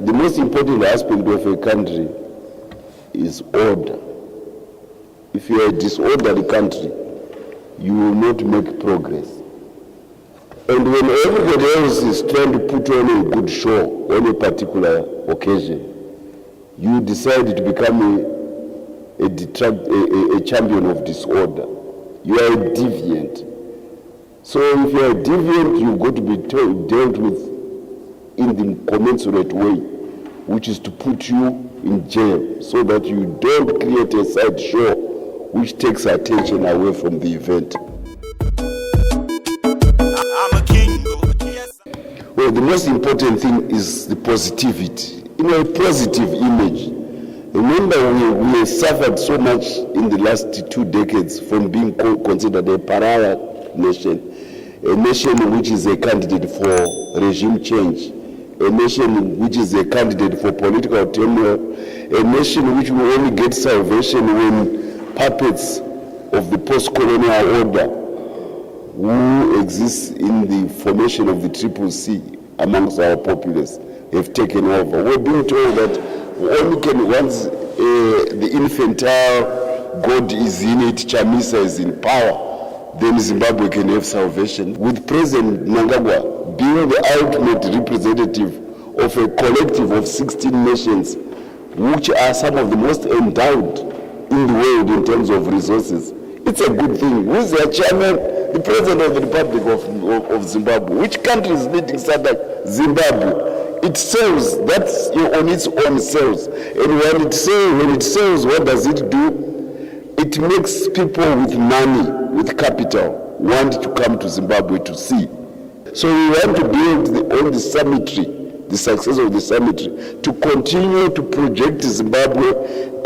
the most important aspect of a country is order. If you are a disorderly country, you will not make progress. And when everybody else is trying to put on a good show on a particular occasion, you decide to become a champion of disorder. You are a deviant. So if you are a deviant, you've got to be dealt with in the commensurate way, which is to put you in jail so that you don't create a side show which takes attention away from the event. I'm a king. Well, the most important thing is the positivity. A positive image. Remember, we have suffered so much in the last 2 decades from being considered a pariah nation, a nation which is a candidate for regime change, a nation which is a candidate for political turmoil, a nation which will only get salvation when puppets of the post-colonial order who exists in the formation of the CCC amongst our populace have taken over. We're being told that only can once the infantile God is in it, Chamisa is in power, then Zimbabwe can have salvation. With President Mnangagwa being the ultimate representative of a collective of 16 nations, which are some of the most endowed in the world in terms of resources, it's a good thing. Who is their chairman? The President of the Republic of Zimbabwe. Which country is leading SADC? Zimbabwe. It sells, that's on its own sells. And when it sells, what does it do? It makes people with money, with capital, want to come to Zimbabwe to see. So we want to build on the symmetry, the success of the symmetry, to continue to project Zimbabwe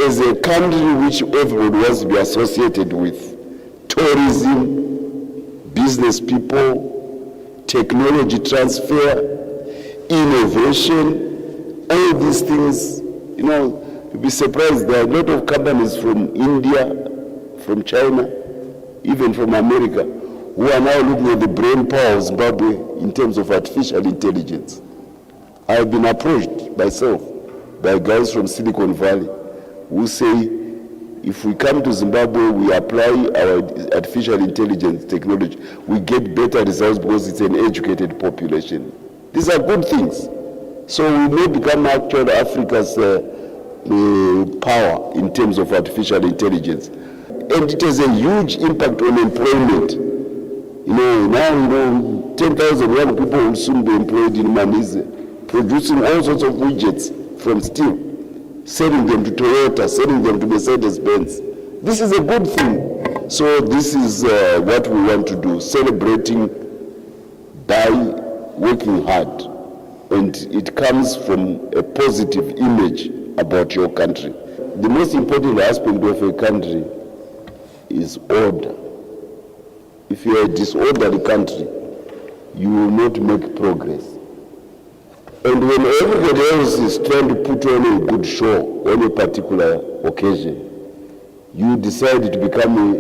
as a country which everybody wants to be associated with. Tourism, business people, technology transfer, innovation, all these things. You'll be surprised, there are a lot of companies from India, from China, even from America, who are now looking at the brain power of Zimbabwe in terms of artificial intelligence. I have been approached myself by guys from Silicon Valley who say, if we come to Zimbabwe, we apply our artificial intelligence technology, we get better results because it's an educated population. These are good things. So we may become actually Africa's power in terms of artificial intelligence. And it has a huge impact on employment. Now 10,000 young people will soon be employed in Manise, producing all sorts of widgets from steel, selling them to Toyota, selling them to Mercedes-Benz. This is a good thing. So this is what we want to do, celebrating by working hard. And it comes from a positive image about your country. The most important aspect of a country is order. If you are a disorderly country, you will not make progress. And when everybody else is trying to put on a good show on a particular occasion, you decide to become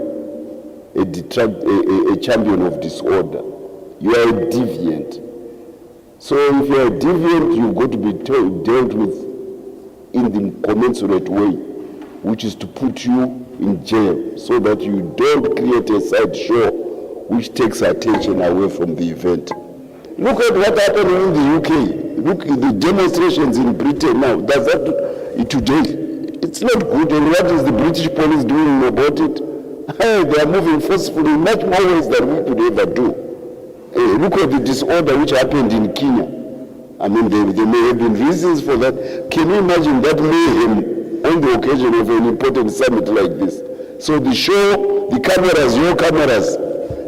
a champion of disorder. You are a deviant. So if you are a deviant, you've got to be dealt with in the commensurate way, which is to put you in jail so that you don't create a side show which takes attention away from the event. Look at what happened in the UK. Look at the demonstrations in Britain now. Does that today? It's not good. And what is the British police doing about it? They are moving forcefully in much more ways than we could ever do. Look at the disorder which happened in Kenya. I mean, there may have been reasons for that. Can you imagine that mayhem on the occasion of an important summit like this? So the show, the cameras, your cameras,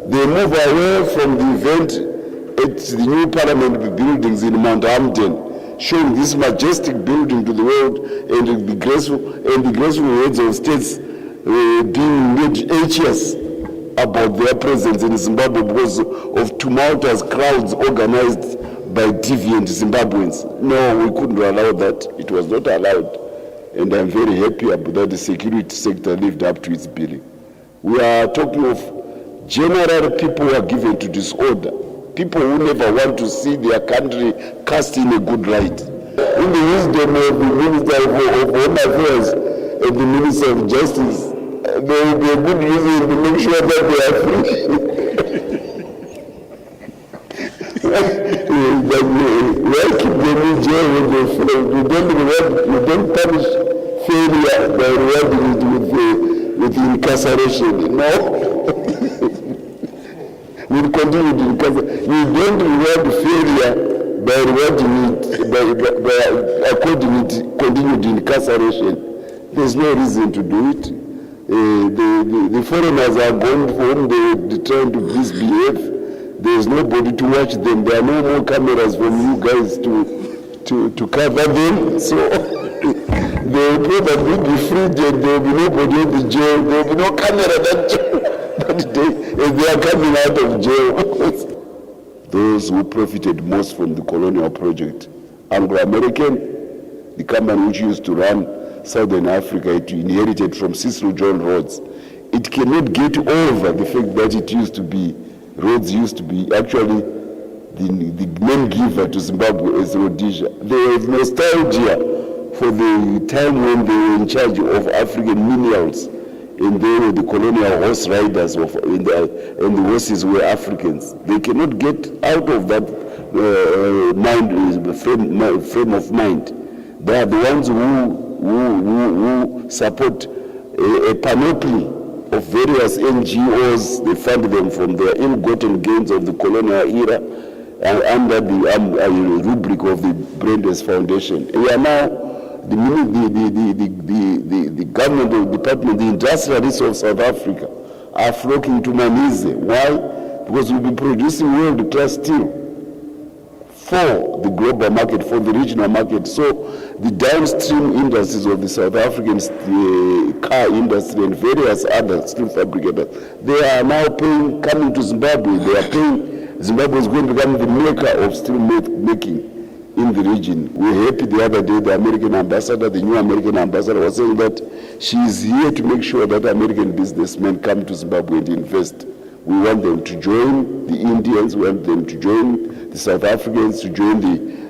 they move away from the event at the new parliament buildings in Mount Hampden, showing this majestic building to the world, and the graceful heads of states being made anxious about their presence in Zimbabwe because of tumultuous crowds organized by deviant Zimbabweans. No, we couldn't allow that. It was not allowed. And I'm very happy about that the security sector lived up to its billing. We are talking of general people who are given to disorder, people who never want to see their country cast in a good light. In the wisdom of the Minister of Home Affairs and the Minister of Justice, there will be a good reason to make sure that they are free. Why keep them in jail when they fail? You don't punish failure by rewarding it with incarceration. No. With continued incarceration. You don't reward failure by rewarding it, by according it continued incarceration. There's no reason to do it. The foreigners are gone for whom they trying to misbehave. There's nobody to watch them. There are no more cameras from you guys to cover them. So they will probably be freed and there will be nobody in the jail. There will be no camera that day as they are coming out of jail. Those who profited most from the colonial project, Anglo-American, the company which used to run Southern Africa, it inherited from Cecil John Rhodes. It cannot get over the fact that it used to be, Rhodes used to be actually the main giver to Zimbabwe as Rhodesia. There is nostalgia for the time when they were in charge of African minerals, and they were the colonial horse riders, and the horses were Africans. They cannot get out of that frame of mind. They are the ones who support a panoply of various NGOs. They fund them from their ill-gotten gains of the colonial era under the rubric of the Brandeis Foundation. We are now the government, the department, the industrialists of South Africa are flocking to Manise. Why? Because we'll be producing world-class steel for the global market, for the regional market. So the downstream industries of the South African car industry and various other steel fabricators, they are now coming to Zimbabwe. They are paying. Zimbabwe is going to become the maker of steel making in the region. We were happy the other day, the American ambassador, the new American ambassador, was saying that she is here to make sure that American businessmen come to Zimbabwe and invest. We want them to join the Indians, we want them to join the South Africans, to join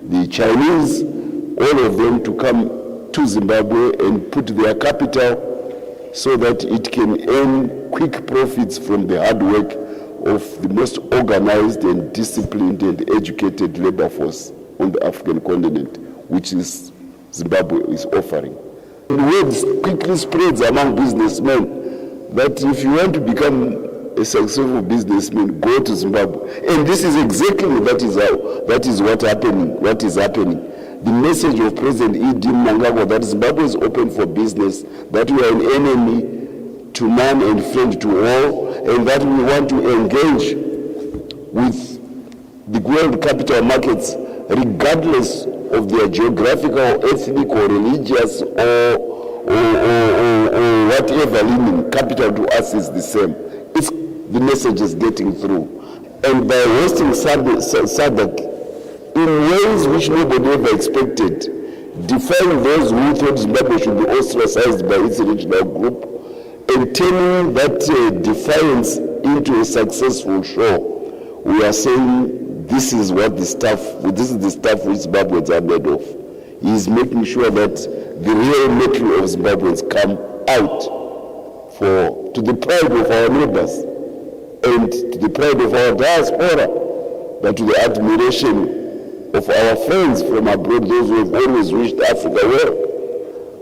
the Chinese, all of them to come to Zimbabwe and put their capital so that it can earn quick profits from the hard work of the most organized and disciplined and educated labor force on the African continent, which is Zimbabwe is offering. The word quickly spreads among businessmen that if you want to become a successful businessman, go to Zimbabwe. And this is exactly what is happening. The message of President E.D. Mnangagwa that Zimbabwe is open for business, that we are an enemy to none and friend to all, and that we want to engage with the world capital markets regardless of their geographical, ethnic, or religious, or whatever leaning. Capital to us is the same. The message is getting through. And by hosting SADC in ways which nobody ever expected, defying those who thought Zimbabwe should be ostracized by its regional group, and turning that defiance into a successful show, we are saying this is the stuff which Zimbabweans are made of. He is making sure that the real metal of Zimbabweans come out to the pride of our neighbors and to the pride of our diaspora, but to the admiration of our friends from abroad, those who have always wished Africa well.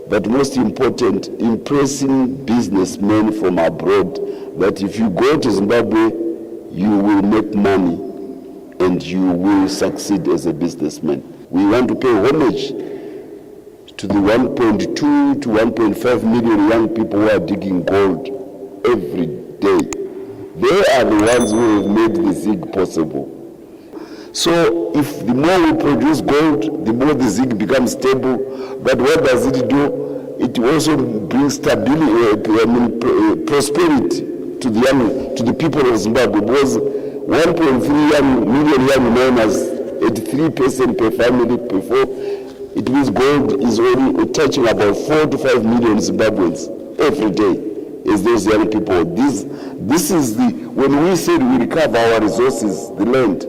But most important, impressing businessmen from abroad that if you go to Zimbabwe, you will make money and you will succeed as a businessman. We want to pay homage to the 1.2 to 1.5 million young people who are digging gold every day. They are the ones who have made the ZIG possible. So if the more we produce gold, the more the ZIG becomes stable. But what does it do? It also brings stability, prosperity to the people of Zimbabwe, because 1.3 million young miners at 3% per family before, it means gold is only touching about 4 to 5 million Zimbabweans every day as those young people. This is when we said we recover our resources, the land,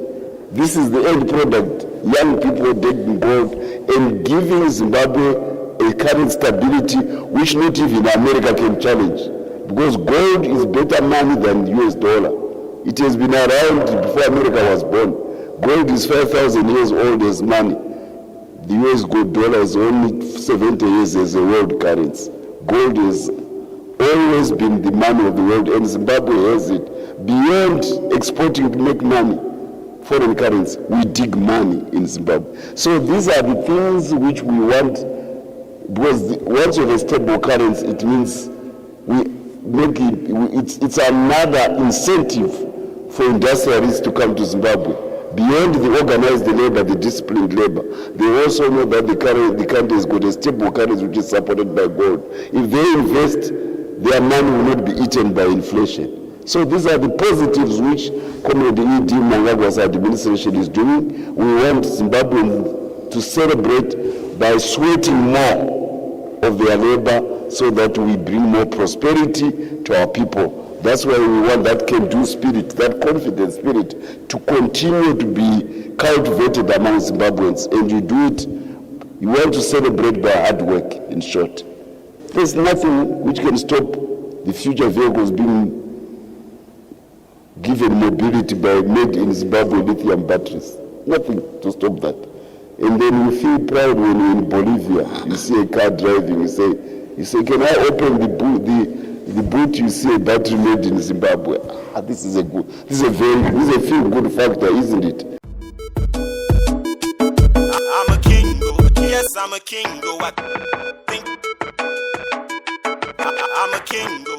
this is the end product. Young people digging gold and giving Zimbabwe a current stability which not even America can challenge. Because gold is better money than US dollar. It has been around before America was born. Gold is 5,000 years old as money. The US gold dollar is only 70 years as a world currency. Gold has always been the money of the world, and Zimbabwe has it. Beyond exporting to make money, foreign currency, we dig money in Zimbabwe. So these are the things which we want, because once you have a stable currency, it means we make it, it's another incentive for industrialists to come to Zimbabwe. Beyond the organized labor, the disciplined labor, they also know that the country has got a stable currency which is supported by gold. If they invest, their money will not be eaten by inflation. So these are the positives which Comrade E.D. Mnangagwa's administration is doing. We want Zimbabweans to celebrate by sweating more of their labor so that we bring more prosperity to our people. That's why we want that can-do spirit, that confident spirit to continue to be cultivated among Zimbabweans. And you do it, you want to celebrate by hard work, in short. There's nothing which can stop the future vehicles being given mobility by made in Zimbabwe lithium batteries. Nothing to stop that. And then we feel proud when we're in Bolivia. You see a car driving, you say, can I open the boot? You see a battery made in Zimbabwe. This is a feel-good factor, isn't it? I'm a king, yes, I'm a king. I'm a king.